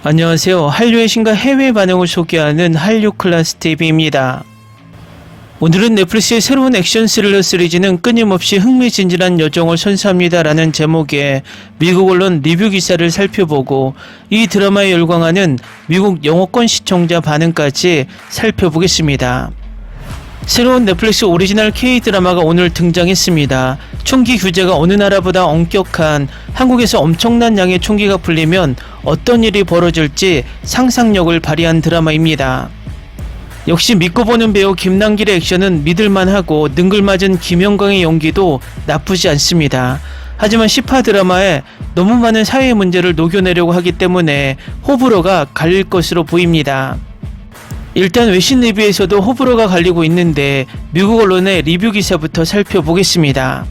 안녕하세요. 한류의 신과 해외 반응을 소개하는 한류 클래스 TV입니다. 오늘은 넷플릭스의 새로운 액션 스릴러 시리즈는 끊임없이 흥미진진한 여정을 선사합니다라는 제목의 미국 언론 리뷰 기사를 살펴보고 이 드라마에 열광하는 미국 영어권 시청자 반응까지 살펴보겠습니다. 새로운 넷플릭스 오리지널 K-드라마가 오늘 등장했습니다. 총기 규제가 어느 나라보다 엄격한 한국에서 엄청난 양의 총기가 풀리면 어떤 일이 벌어질지 상상력을 발휘한 드라마입니다. 역시 믿고 보는 배우 김남길의 액션은 믿을만하고 능글맞은 김영광의 연기도 나쁘지 않습니다. 하지만 10화 드라마에 너무 많은 사회 문제를 녹여내려고 하기 때문에 호불호가 갈릴 것으로 보입니다. 일단 외신 리뷰에서도 호불호가 갈리고 있는데 미국 언론의 리뷰 기사부터 살펴보겠습니다.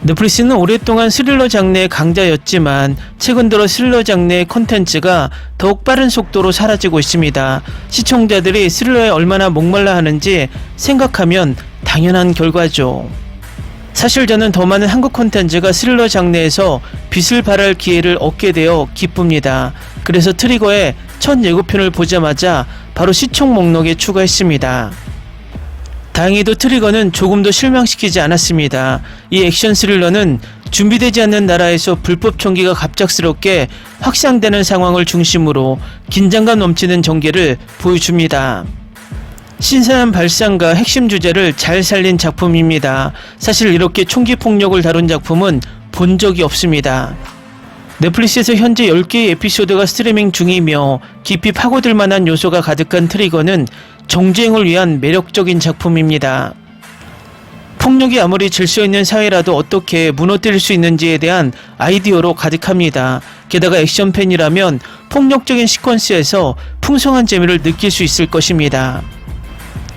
넷플릭스는 오랫동안 스릴러 장르의 강자였지만 최근 들어 스릴러 장르의 콘텐츠가 더욱 빠른 속도로 사라지고 있습니다. 시청자들이 스릴러에 얼마나 목말라 하는지 생각하면 당연한 결과죠. 사실 저는 더 많은 한국 콘텐츠가 스릴러 장르에서 빛을 발할 기회를 얻게 되어 기쁩니다. 그래서 트리거의 첫 예고편을 보자마자 바로 시청 목록에 추가했습니다. 다행히도 트리거는 조금도 실망시키지 않았습니다. 이 액션 스릴러는 준비되지 않는 나라에서 불법 총기가 갑작스럽게 확산되는 상황을 중심으로 긴장감 넘치는 전개를 보여줍니다. 신선한 발상과 핵심 주제를 잘 살린 작품입니다. 사실 이렇게 총기 폭력을 다룬 작품은 본 적이 없습니다. 넷플릭스에서 현재 10개의 에피소드가 스트리밍 중이며 깊이 파고들 만한 요소가 가득한 트리거는 정주행을 위한 매력적인 작품입니다. 폭력이 아무리 질서 있는 사회라도 어떻게 무너뜨릴 수 있는지에 대한 아이디어로 가득합니다. 게다가 액션 팬이라면 폭력적인 시퀀스에서 풍성한 재미를 느낄 수 있을 것입니다.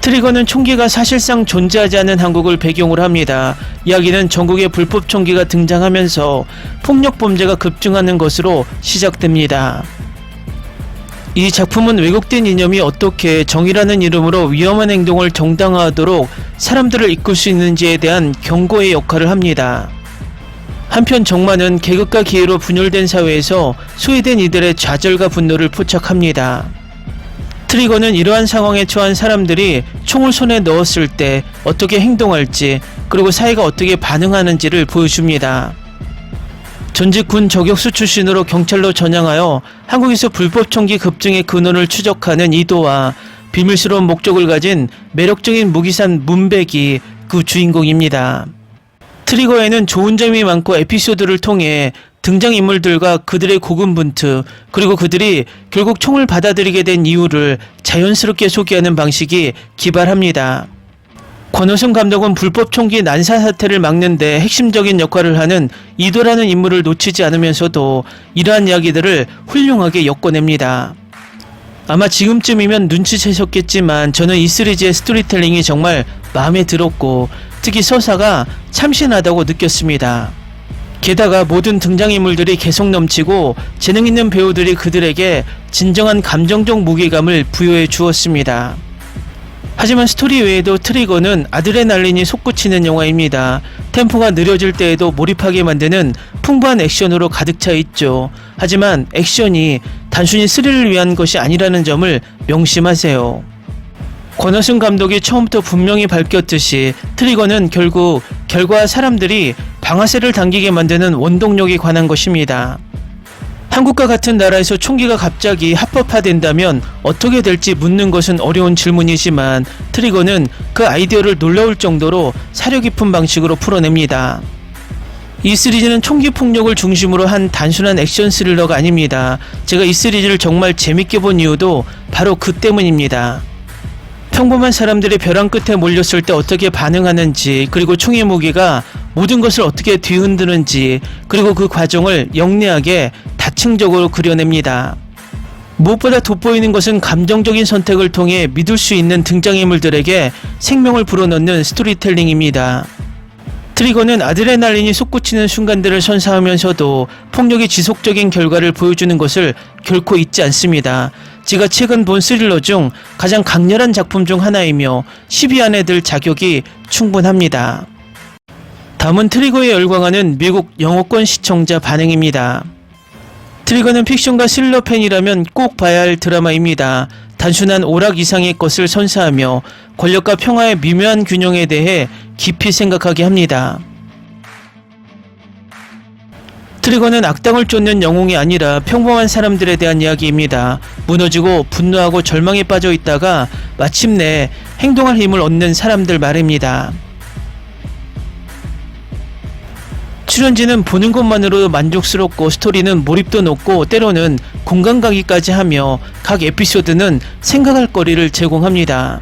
트리거는 총기가 사실상 존재하지 않는 한국을 배경으로 합니다. 이야기는 전국에 불법 총기가 등장하면서 폭력 범죄가 급증하는 것으로 시작됩니다. 이 작품은 왜곡된 이념이 어떻게 정의라는 이름으로 위험한 행동을 정당화하도록 사람들을 이끌 수 있는지에 대한 경고의 역할을 합니다. 한편 정만은 계급과 기회로 분열된 사회에서 소외된 이들의 좌절과 분노를 포착합니다. 트리거는 이러한 상황에 처한 사람들이 총을 손에 넣었을 때 어떻게 행동할지 그리고 사회가 어떻게 반응하는지를 보여줍니다. 전직 군 저격수 출신으로 경찰로 전향하여 한국에서 불법 총기 급증의 근원을 추적하는 이도와 비밀스러운 목적을 가진 매력적인 무기산 문백이 그 주인공입니다. 트리거에는 좋은 점이 많고 에피소드를 통해 등장인물들과 그들의 고군분투 그리고 그들이 결국 총을 받아들이게 된 이유를 자연스럽게 소개하는 방식이 기발합니다. 권호승 감독은 불법 총기 난사 사태를 막는 데 핵심적인 역할을 하는 이도라는 인물을 놓치지 않으면서도 이러한 이야기들을 훌륭하게 엮어냅니다. 아마 지금쯤이면 눈치채셨겠지만 저는 이 시리즈의 스토리텔링이 정말 마음에 들었고 특히 서사가 참신하다고 느꼈습니다. 게다가 모든 등장인물들이 개성 넘치고 재능 있는 배우들이 그들에게 진정한 감정적 무게감을 부여해 주었습니다. 하지만 스토리 외에도 트리거는 아드레날린이 솟구치는 영화입니다. 템포가 느려질 때에도 몰입하게 만드는 풍부한 액션으로 가득 차 있죠. 하지만 액션이 단순히 스릴을 위한 것이 아니라는 점을 명심하세요. 권호승 감독이 처음부터 분명히 밝혔듯이 트리거는 결국 결과 사람들이 방아쇠를 당기게 만드는 원동력에 관한 것입니다. 한국과 같은 나라에서 총기가 갑자기 합법화된다면 어떻게 될지 묻는 것은 어려운 질문이지만 트리거는 그 아이디어를 놀라울 정도로 사려 깊은 방식으로 풀어냅니다. 이 시리즈는 총기 폭력을 중심으로 한 단순한 액션 스릴러가 아닙니다. 제가 이 시리즈를 정말 재밌게 본 이유도 바로 그 때문입니다. 평범한 사람들이 벼랑 끝에 몰렸을 때 어떻게 반응하는지 그리고 총의 무게가 모든 것을 어떻게 뒤흔드는지 그리고 그 과정을 영리하게 다층적으로 그려냅니다. 무엇보다 돋보이는 것은 감정적인 선택을 통해 믿을 수 있는 등장인물들에게 생명을 불어넣는 스토리텔링입니다. 트리거는 아드레날린이 솟구치는 순간들을 선사하면서도 폭력의 지속적인 결과를 보여주는 것을 결코 잊지 않습니다. 제가 최근 본 스릴러 중 가장 강렬한 작품 중 하나이며 10위 안에 들 자격이 충분합니다. 다음은 트리거에 열광하는 미국 영어권 시청자 반응입니다. 트리거는 픽션과 스릴러 팬이라면 꼭 봐야 할 드라마입니다. 단순한 오락 이상의 것을 선사하며 권력과 평화의 미묘한 균형에 대해 깊이 생각하게 합니다. 트리거는 악당을 쫓는 영웅이 아니라 평범한 사람들에 대한 이야기입니다. 무너지고 분노하고 절망에 빠져 있다가 마침내 행동할 힘을 얻는 사람들 말입니다. 출연진은 보는 것만으로 만족스럽고 스토리는 몰입도 높고 때로는 공감 가기까지 하며 각 에피소드는 생각할 거리를 제공합니다.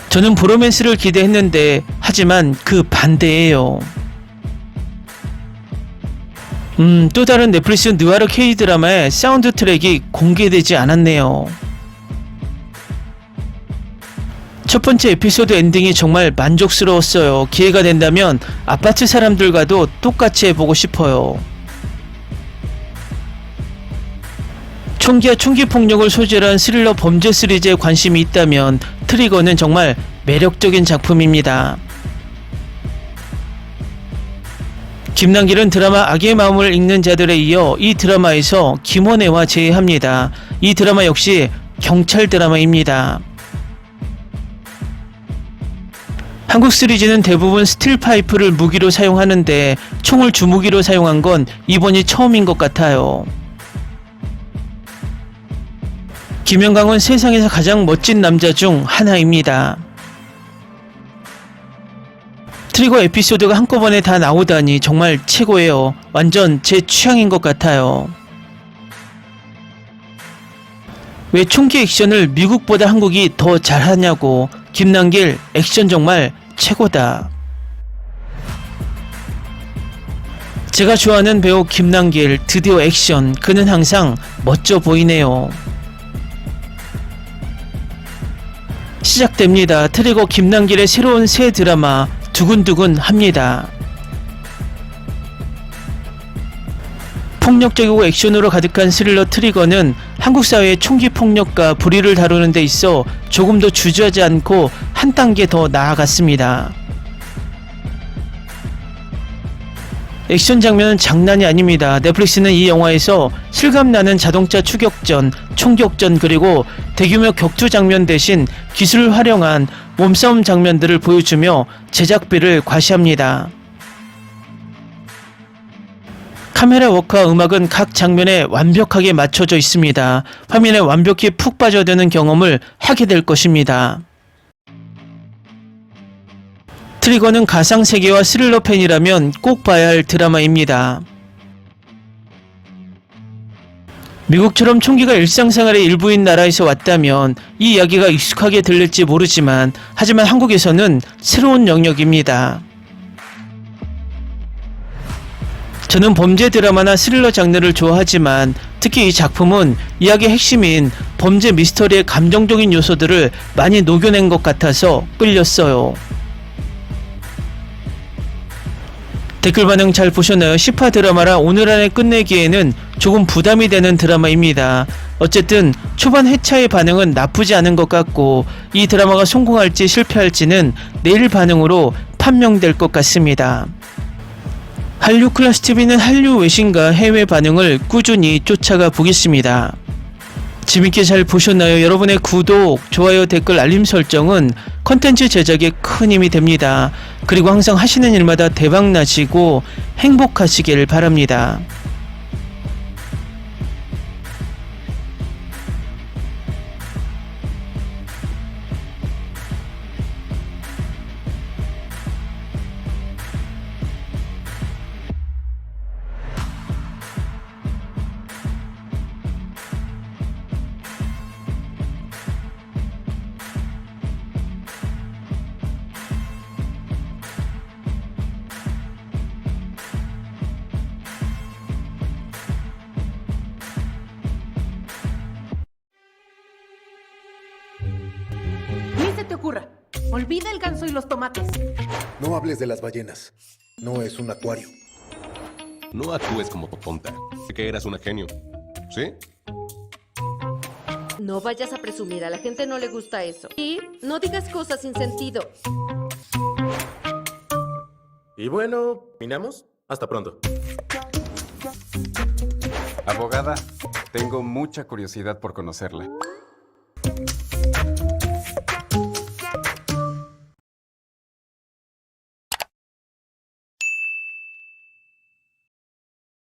저는 브로맨스를 기대했는데 하지만 그 반대예요. 또 다른 넷플릭스 느와르 K-드라마의 사운드 트랙이 공개되지 않았네요. 첫 번째 에피소드 엔딩이 정말 만족스러웠어요. 기회가 된다면 아파트 사람들과도 똑같이 해보고 싶어요. 총기와 총기폭력을 소재로 한 스릴러 범죄 시리즈에 관심이 있다면 트리거는 정말 매력적인 작품입니다. 김남길은 드라마 악의 마음을 읽는 자들에 이어 이 드라마에서 김원혜와 재회합니다. 이 드라마 역시 경찰 드라마입니다. 한국 시리즈는 대부분 스틸 파이프를 무기로 사용하는데 총을 주무기로 사용한 건 이번이 처음인 것 같아요. 김연강은 세상에서 가장 멋진 남자 중 하나입니다. 트리거 에피소드가 한꺼번에 다 나오다니 정말 최고예요. 완전 제 취향인 것 같아요. 왜 총기 액션을 미국보다 한국이 더 잘하냐고. 김남길 액션 정말 최고다. 제가 좋아하는 배우 김남길 드디어 액션. 그는 항상 멋져 보이네요. 시작됩니다. 트리거 김남길의 새로운 새 드라마 두근두근 합니다. 폭력적이고 액션으로 가득한 스릴러 트리거는 한국 사회의 총기 폭력과 불의를 다루는 데 있어 조금 더 주저하지 않고 한 단계 더 나아갔습니다. 액션 장면은 장난이 아닙니다. 넷플릭스는 이 영화에서 실감나는 자동차 추격전, 총격전 그리고 대규모 격투 장면 대신 기술을 활용한 몸싸움 장면들을 보여주며 제작비를 과시합니다. 카메라 워크와 음악은 각 장면에 완벽하게 맞춰져 있습니다. 화면에 완벽히 푹 빠져드는 경험을 하게 될 것입니다. 트리거는 가상세계와 스릴러 팬이라면 꼭 봐야 할 드라마입니다. 미국처럼 총기가 일상생활의 일부인 나라에서 왔다면 이 이야기가 익숙하게 들릴지 모르지만 하지만 한국에서는 새로운 영역입니다. 저는 범죄 드라마나 스릴러 장르를 좋아하지만 특히 이 작품은 이야기의 핵심인 범죄 미스터리의 감정적인 요소들을 많이 녹여낸 것 같아서 끌렸어요. 댓글 반응 잘 보셨나요? 10화 드라마라 오늘 안에 끝내기에는 조금 부담이 되는 드라마입니다. 어쨌든 초반 회차의 반응은 나쁘지 않은 것 같고 이 드라마가 성공할지 실패할지는 내일 반응으로 판명될 것 같습니다. 한류 클래스 TV는 한류 외신과 해외 반응을 꾸준히 쫓아가 보겠습니다. 재밌게 잘 보셨나요? 여러분의 구독, 좋아요, 댓글, 알림 설정은 컨텐츠 제작에 큰 힘이 됩니다. 그리고 항상 하시는 일마다 대박 나시고 행복하시길 바랍니다. Ni se te ocurra. Olvida el ganso y los tomates. No hables de las ballenas. No es un acuario. No actúes como tonta. Que eras una genio. ¿Sí? No vayas a presumir, a la gente no le gusta eso. Y no digas cosas sin sentido. Y bueno, ¿minamos? Hasta pronto. Abogada, tengo mucha curiosidad por conocerla.